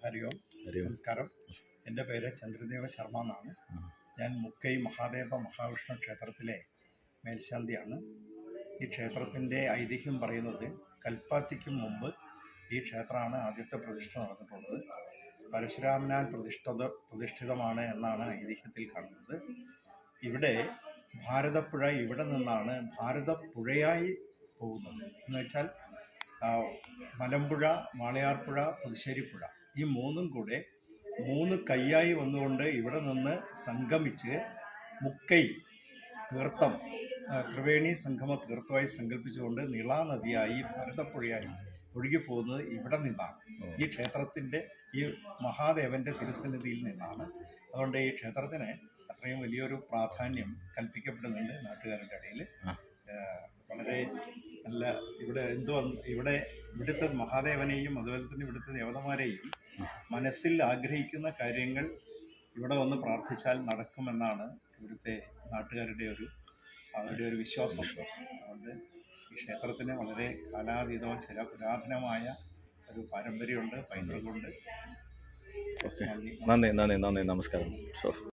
ഹരി ഓം. നമസ്കാരം. എൻ്റെ പേര് ചന്ദ്രദേവ ശർമ്മ എന്നാണ്. ഞാൻ മുക്കൈ മഹാദേവ മഹാവിഷ്ണു ക്ഷേത്രത്തിലെ മേൽശാന്തിയാണ്. ഈ ക്ഷേത്രത്തിൻ്റെ ഐതിഹ്യം പറയുന്നത് കൽപ്പാത്തിക്കും മുമ്പ് ഈ ക്ഷേത്രമാണ് ആദ്യത്തെ പ്രതിഷ്ഠ നടന്നിട്ടുള്ളത്. പരശുരാമനാൽ പ്രതിഷ്ഠിതമാണ് എന്നാണ് ഐതിഹ്യത്തിൽ കാണുന്നത്. ഇവിടെ ഭാരതപ്പുഴ ഇവിടെ നിന്നാണ് ഭാരതപ്പുഴയായി പോകുന്നത്. എന്ന് വെച്ചാൽ മലമ്പുഴ, വാളയാർപ്പുഴ, പുതുശ്ശേരിപ്പുഴ ഈ മൂന്നും കൂടെ മൂന്ന് കൈയായി വന്നുകൊണ്ട് ഇവിടെ നിന്ന് സംഗമിച്ച് മുക്കൈ തീർത്ഥം, ത്രിവേണി സംഗമ തീർത്ഥമായി സങ്കല്പിച്ചുകൊണ്ട് നിളാനദിയായി ഭാരതപ്പുഴയായി ഒഴുകിപ്പോകുന്നത് ഇവിടെ നിന്നാണ്. ഈ ക്ഷേത്രത്തിൻ്റെ ഈ മഹാദേവൻ്റെ തിരുസന്നിധിയിൽ നിന്നാണ്. അതുകൊണ്ട് ഈ ക്ഷേത്രത്തിന് അത്രയും വലിയൊരു പ്രാധാന്യം കൽപ്പിക്കപ്പെടുന്നുണ്ട് നാട്ടുകാരുടെ ഇടയിൽ. വളരെ നല്ല ഇവിടുത്തെ മഹാദേവനെയും അതുപോലെ തന്നെ ഇവിടുത്തെ ദേവതമാരെയും മനസ്സിൽ ആഗ്രഹിക്കുന്ന കാര്യങ്ങൾ ഇവിടെ വന്ന് പ്രാർത്ഥിച്ചാൽ നടക്കുമെന്നാണ് ഇവിടുത്തെ നാട്ടുകാരുടെ അവരുടെ ഒരു വിശ്വാസം. അതുകൊണ്ട് ഈ ക്ഷേത്രത്തിന് വളരെ കാലാതീതവും ചില പുരാതനമായ ഒരു പാരമ്പര്യമുണ്ട്, പൈതൃകമുണ്ട്. നന്ദി. നമസ്കാരം.